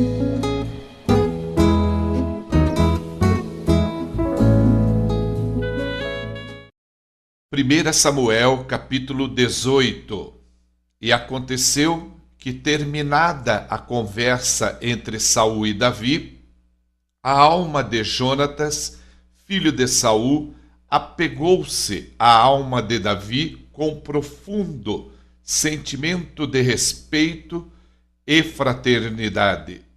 1 Samuel, capítulo 18. E aconteceu que, terminada a conversa entre Saul e Davi, a alma de Jonatas, filho de Saul, apegou-se à alma de Davi com profundo sentimento de respeito e fraternidade.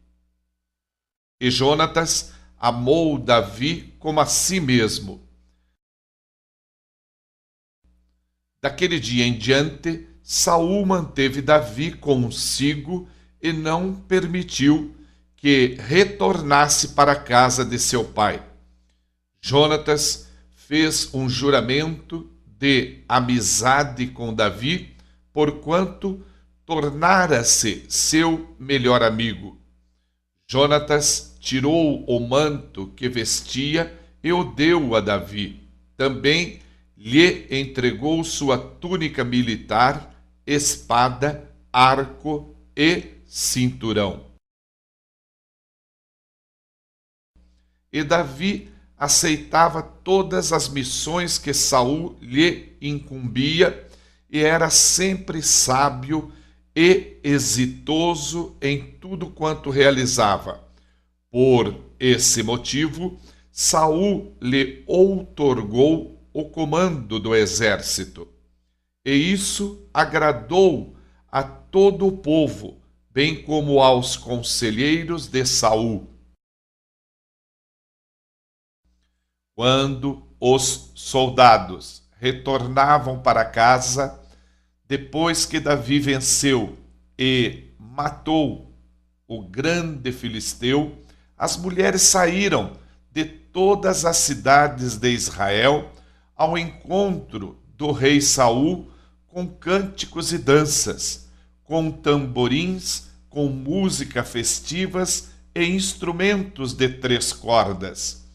E Jonatas amou Davi como a si mesmo. Daquele dia em diante, Saul manteve Davi consigo e não permitiu que retornasse para a casa de seu pai. Jonatas fez um juramento de amizade com Davi, porquanto tornara-se seu melhor amigo. Jonatas tirou o manto que vestia e o deu a Davi. Também lhe entregou sua túnica militar, espada, arco e cinturão. E Davi aceitava todas as missões que Saul lhe incumbia e era sempre sábio e exitoso em tudo quanto realizava. Por esse motivo, Saul lhe outorgou o comando do exército. E isso agradou a todo o povo, bem como aos conselheiros de Saul. Quando os soldados retornavam para casa, depois que Davi venceu e matou o grande filisteu, as mulheres saíram de todas as cidades de Israel ao encontro do rei Saul com cânticos e danças, com tamborins, com música festivas e instrumentos de 3 cordas.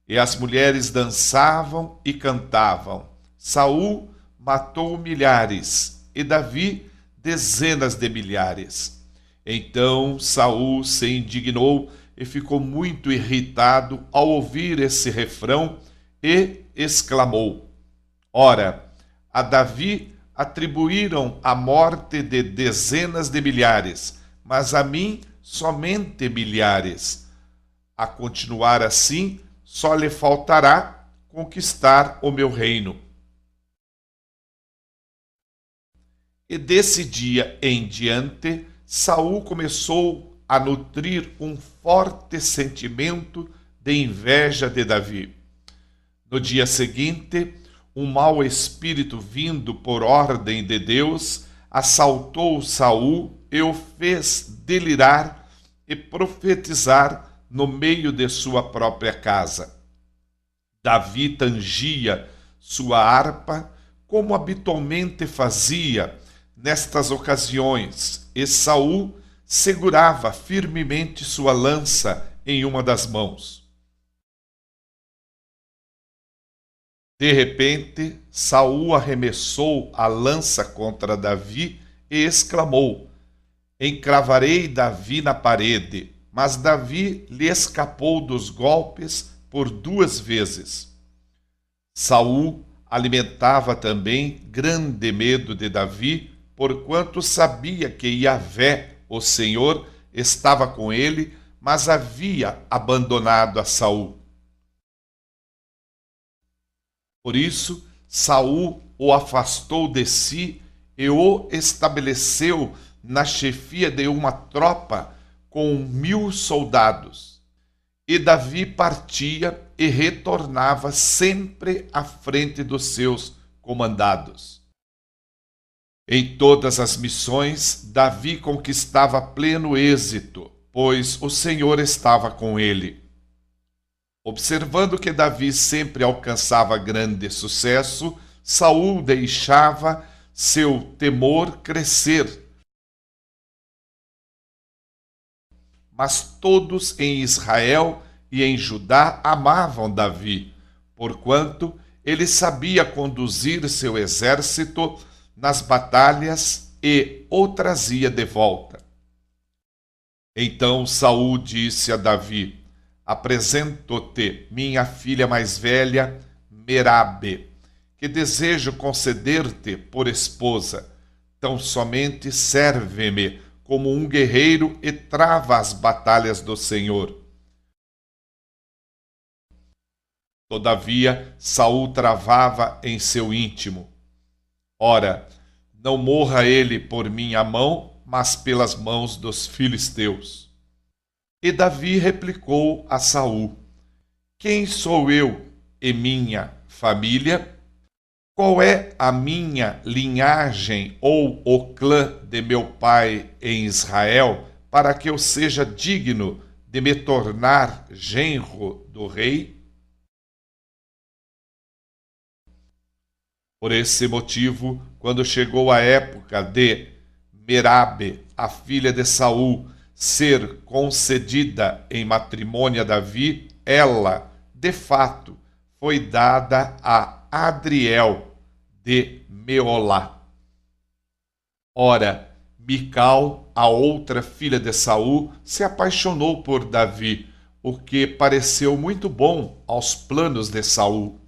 E as mulheres dançavam e cantavam. Saul matou milhares e Davi dezenas de milhares. Então Saul se indignou e ficou muito irritado ao ouvir esse refrão e exclamou: Ora, a Davi atribuíram a morte de dezenas de milhares, mas a mim somente milhares. A continuar assim, só lhe faltará conquistar o meu reino. E desse dia em diante, Saul começou a nutrir um forte sentimento de inveja de Davi. No dia seguinte, um mau espírito vindo por ordem de Deus assaltou Saul e o fez delirar e profetizar no meio de sua própria casa. Davi tangia sua harpa como habitualmente fazia nestas ocasiões, e Saul segurava firmemente sua lança em uma das mãos. De repente, Saul arremessou a lança contra Davi e exclamou: Encravarei Davi na parede. Mas Davi lhe escapou dos golpes por 2 vezes. Saul alimentava também grande medo de Davi, porquanto sabia que Yahvé, o Senhor, estava com ele, mas havia abandonado a Saul. Por isso, Saul o afastou de si e o estabeleceu na chefia de uma tropa com 1000 soldados. E Davi partia e retornava sempre à frente dos seus comandados. Em todas as missões, Davi conquistava pleno êxito, pois o Senhor estava com ele. Observando que Davi sempre alcançava grande sucesso, Saul deixava seu temor crescer. Mas todos em Israel e em Judá amavam Davi, porquanto ele sabia conduzir seu exército nas batalhas e o trazia de volta. Então Saul disse a Davi: apresento-te minha filha mais velha, Merabe, que desejo conceder-te por esposa. Tão somente serve-me como um guerreiro e trava as batalhas do Senhor. Todavia, Saul travava em seu íntimo: ora, não morra ele por minha mão, mas pelas mãos dos filisteus. E Davi replicou a Saul: quem sou eu e minha família? Qual é a minha linhagem ou o clã de meu pai em Israel, para que eu seja digno de me tornar genro do rei? Por esse motivo, quando chegou a época de Merabe, a filha de Saul, ser concedida em matrimônio a Davi, ela, de fato, foi dada a Adriel de Meolá. Ora, Mical, a outra filha de Saul, se apaixonou por Davi, o que pareceu muito bom aos planos de Saul.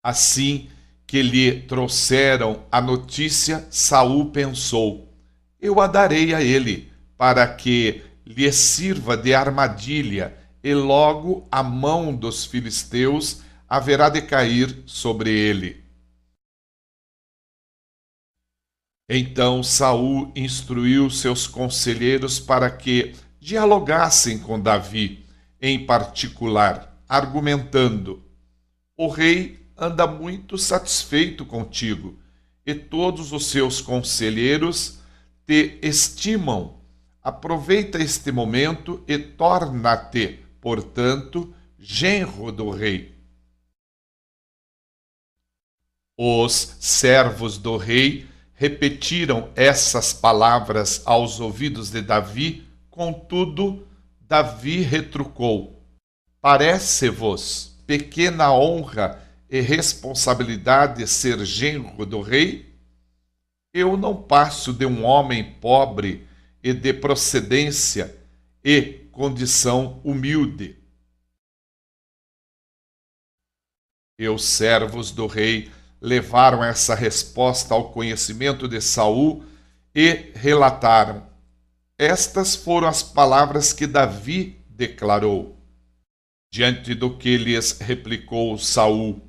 Assim que lhe trouxeram a notícia, Saul pensou: eu a darei a ele, para que lhe sirva de armadilha, e logo a mão dos filisteus haverá de cair sobre ele. Então Saul instruiu seus conselheiros para que dialogassem com Davi, em particular, argumentando: o rei anda muito satisfeito contigo, e todos os seus conselheiros te estimam. Aproveita este momento e torna-te, portanto, genro do rei. Os servos do rei repetiram essas palavras aos ouvidos de Davi, contudo, Davi retrucou: parece-vos pequena honra e responsabilidade ser genro do rei? Eu não passo de um homem pobre e de procedência e condição humilde. E os servos do rei levaram essa resposta ao conhecimento de Saul e relataram: estas foram as palavras que Davi declarou. Diante do que lhes replicou Saul: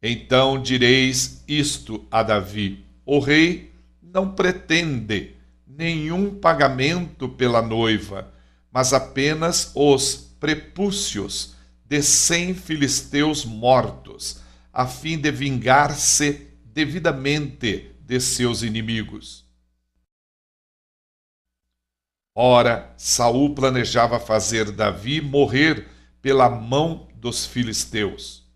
então direis isto a Davi: o rei não pretende nenhum pagamento pela noiva, mas apenas os prepúcios de 100 filisteus mortos, a fim de vingar-se devidamente de seus inimigos. Ora, Saul planejava fazer Davi morrer pela mão dos filisteus.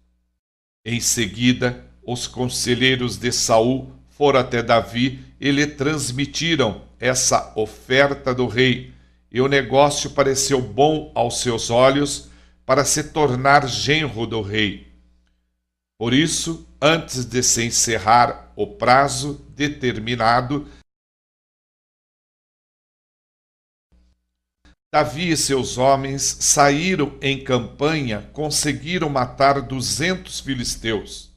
Em seguida, os conselheiros de Saul foram até Davi e lhe transmitiram essa oferta do rei, e o negócio pareceu bom aos seus olhos para se tornar genro do rei. Por isso, antes de se encerrar o prazo determinado, Davi e seus homens saíram em campanha, conseguiram matar 200 filisteus.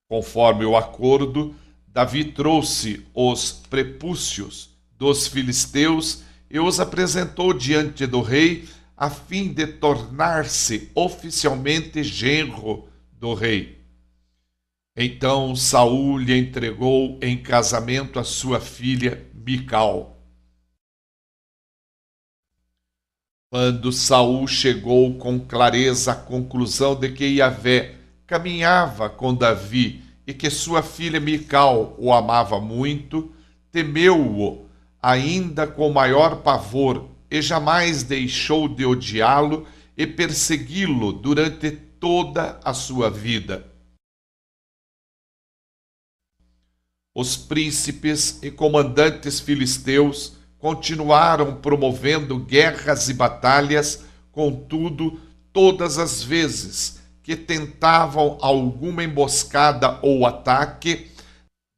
Conforme o acordo, Davi trouxe os prepúcios dos filisteus e os apresentou diante do rei, a fim de tornar-se oficialmente genro do rei. Então Saul lhe entregou em casamento a sua filha Mical. Quando Saul chegou com clareza à conclusão de que Yahvé caminhava com Davi e que sua filha Mical o amava muito, temeu-o ainda com maior pavor e jamais deixou de odiá-lo e persegui-lo durante toda a sua vida. Os príncipes e comandantes filisteus continuaram promovendo guerras e batalhas, contudo, todas as vezes que tentavam alguma emboscada ou ataque,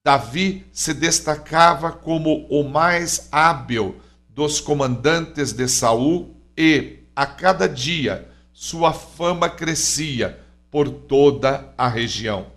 Davi se destacava como o mais hábil dos comandantes de Saul e, a cada dia, sua fama crescia por toda a região.